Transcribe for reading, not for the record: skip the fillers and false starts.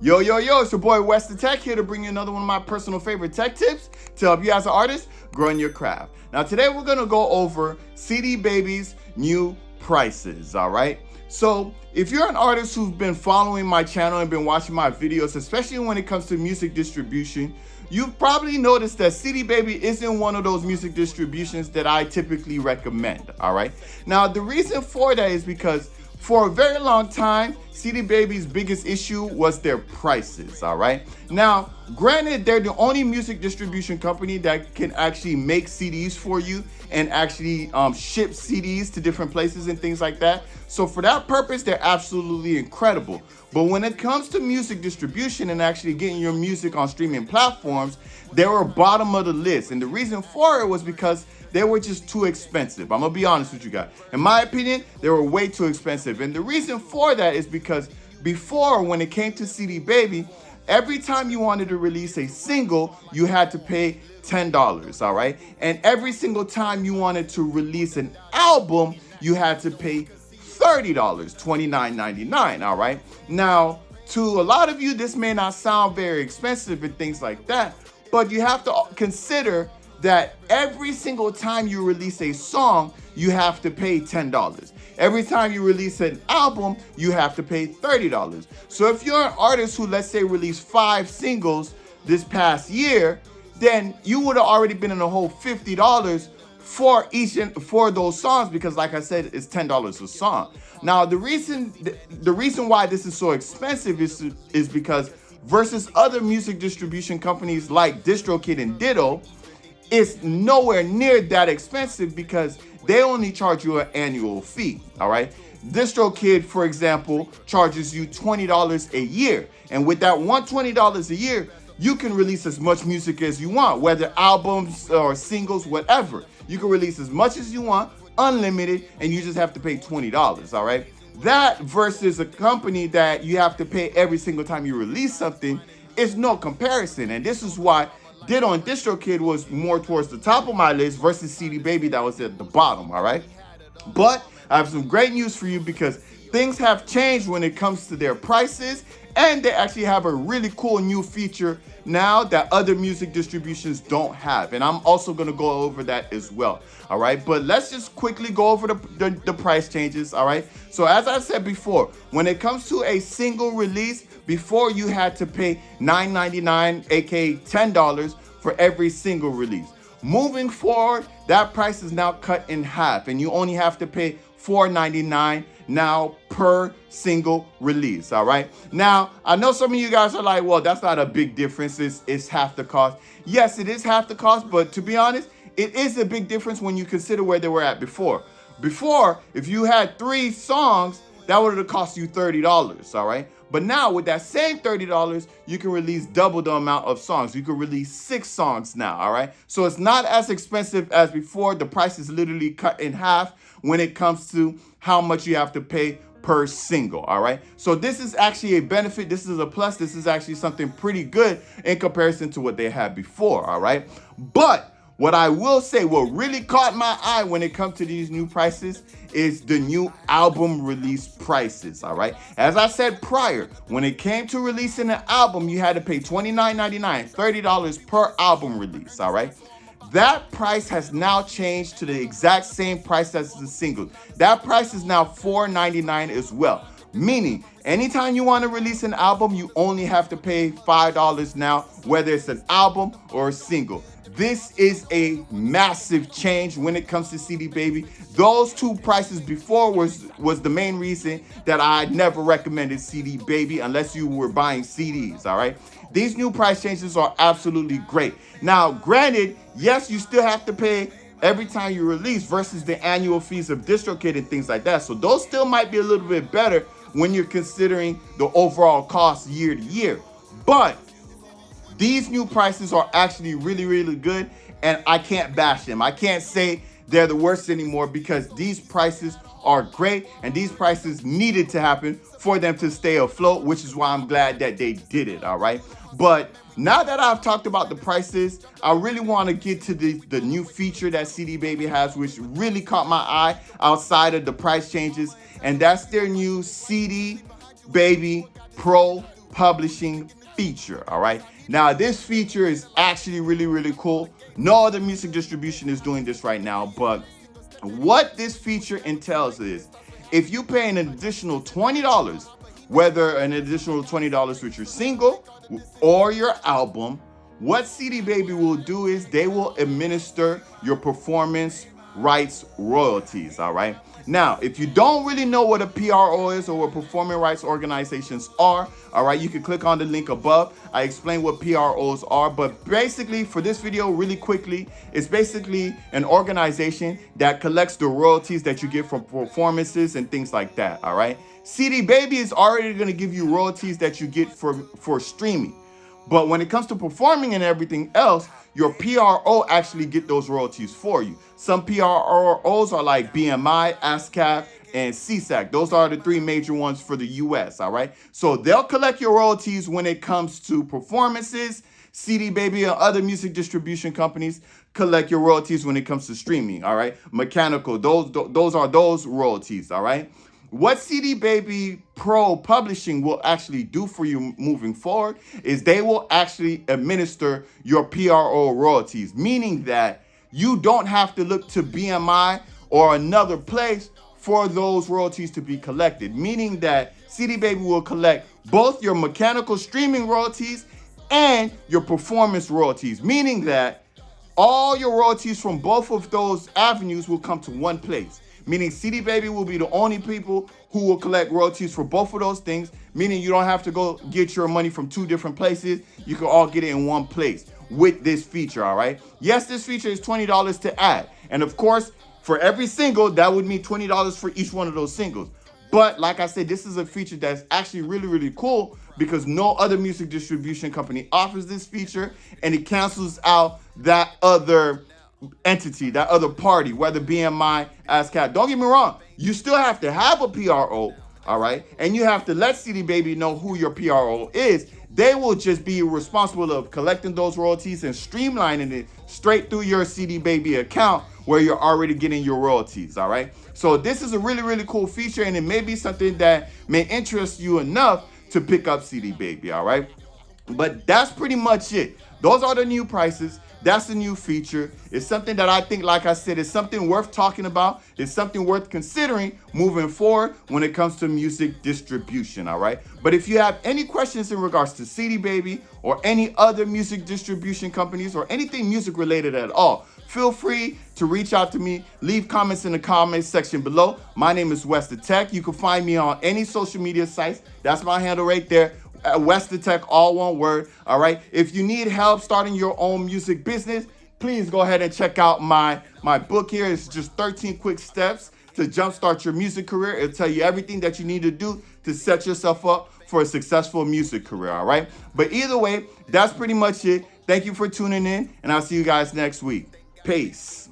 Yo, yo, yo, it's your boy Wes the Tech here to bring you another one of my personal favorite tech tips to help you as an artist grow in your craft. Now, today we're going to go over CD Baby's new prices, all right? So, if you're an artist who's been following my channel and been watching my videos, especially when it comes to music distribution, you've probably noticed that CD Baby isn't one of those music distributions that I typically recommend, all right? Now, the reason for that is because for a very long time, CD Baby's biggest issue was their prices, all right? Now, granted, they're the only music distribution company that can actually make CDs for you and actually ship CDs to different places and things like that. So for that purpose, they're absolutely incredible. But when it comes to music distribution and actually getting your music on streaming platforms, they were bottom of the list. And the reason for it was because they were just too expensive. I'm gonna be honest with you guys. In my opinion, they were way too expensive. And the reason for that is because before, when it came to CD Baby, every time you wanted to release a single, you had to pay $10, all right? And every single time you wanted to release an album, you had to pay $30, $29.99, all right? Now, to a lot of you, this may not sound very expensive and things like that, but you have to consider that every single time you release a song, you have to pay $10. Every time you release an album, you have to pay $30. So if you're an artist who, let's say, released 5 singles this past year, then you would have already been in a whole $50 for each and for those songs, because like I said, it's $10 a song. Now, the reason why this is so expensive is because versus other music distribution companies like DistroKid and Ditto, it's nowhere near that expensive because they only charge you an annual fee, all right? DistroKid, for example, charges you $20 a year. And with that $120 a year, you can release as much music as you want, whether albums or singles, whatever. You can release as much as you want, unlimited, and you just have to pay $20, all right? That versus a company that you have to pay every single time you release something is no comparison. And this is why Ditto and DistroKid was more towards the top of my list versus CD Baby that was at the bottom, all right? But I have some great news for you because things have changed when it comes to their prices, and they actually have a really cool new feature now that other music distributions don't have. And I'm also going to go over that as well, all right? But let's just quickly go over the price changes, all right? So as I said before, when it comes to a single release, before you had to pay $9.99, aka $10 for every single release. Moving forward, that price is now cut in half, and you only have to pay $4.99 now per single release, all right? Now, I know some of you guys are like, well, that's not a big difference. It's half the cost. Yes, it is half the cost, but to be honest, it is a big difference when you consider where they were at before. Before, if you had 3 songs, that would have cost you $30, all right? But now with that same $30, you can release double the amount of songs. You can release 6 songs now, all right? So it's not as expensive as before. The price is literally cut in half when it comes to how much you have to pay per single, all right? So this is actually a benefit. This is a plus. This is actually something pretty good in comparison to what they had before, all right? But what I will say, what really caught my eye when it comes to these new prices is the new album release prices, all right? As I said prior, when it came to releasing an album, you had to pay $29.99, $30 per album release, all right? That price has now changed to the exact same price as the single. That price is now $4.99 as well. Meaning, anytime you want to release an album, you only have to pay $5 now, whether it's an album or a single. This is a massive change when it comes to CD Baby. Those 2 prices before was the main reason that I never recommended CD Baby unless you were buying CDs, all right? These new price changes are absolutely great. Now, granted, yes, you still have to pay every time you release versus the annual fees of DistroKid and things like that. So those still might be a little bit better when you're considering the overall cost year to year. But these new prices are actually really, really good, and I can't bash them. I can't say they're the worst anymore because these prices are great, and these prices needed to happen for them to stay afloat, which is why I'm glad that they did it, all right? But now that I've talked about the prices, I really want to get to the new feature that CD Baby has, which really caught my eye outside of the price changes, and that's their new CD Baby Pro publishing feature. All right. Now, this feature is actually really, really cool. No other music distribution is doing this right now, but what this feature entails is if you pay an additional $20, whether an additional $20 with your single or your album, what CD Baby will do is they will administer your performance rights royalties. All right. Now, if you don't really know what a PRO is or what performing rights organizations are, all right, you can click on the link above. I explain what PROs are, but basically for this video, really quickly, it's basically an organization that collects the royalties that you get from performances and things like that. All right. CD Baby is already going to give you royalties that you get for streaming. But when it comes to performing and everything else, your PRO actually get those royalties for you. Some PROs are like BMI, ASCAP, and CSAC. Those are the three major ones for the US, all right? So they'll collect your royalties when it comes to performances. CD Baby and other music distribution companies collect your royalties when it comes to streaming, all right? Mechanical, those are those royalties, all right? What CD Baby Pro Publishing will actually do for you moving forward is they will actually administer your PRO royalties, meaning that you don't have to look to BMI or another place for those royalties to be collected, meaning that CD Baby will collect both your mechanical streaming royalties and your performance royalties, meaning that all your royalties from both of those avenues will come to one place. Meaning CD Baby will be the only people who will collect royalties for both of those things, meaning you don't have to go get your money from two different places. You can all get it in one place with this feature, all right? Yes, this feature is $20 to add. And of course, for every single, that would mean $20 for each one of those singles. But like I said, this is a feature that's actually really, really cool because no other music distribution company offers this feature, and it cancels out that other entity, that other party, whether BMI, ASCAP. Don't get me wrong, you still have to have a PRO, all right? And you have to let CD Baby know who your PRO is. They will just be responsible of collecting those royalties and streamlining it straight through your CD Baby account where you're already getting your royalties, all right? So this is a really, really cool feature, and it may be something that may interest you enough to pick up CD Baby, all right? But that's pretty much it. Those are the new prices. That's a new feature. It's something that I think, like I said, is something worth talking about. It's something worth considering moving forward when it comes to music distribution, all right? But if you have any questions in regards to CD Baby or any other music distribution companies or anything music related at all, feel free to reach out to me. Leave comments in the comments section below. My name is WesTheTech. You can find me on any social media sites. That's my handle right there. WesTheTech, all one word, all right? If you need help starting your own music business, please go ahead and check out my book here. It's just 13 quick steps to jumpstart your music career. It'll tell you everything that you need to do to set yourself up for a successful music career, all right? But either way, that's pretty much it. Thank you for tuning in, and I'll see you guys next week. Peace.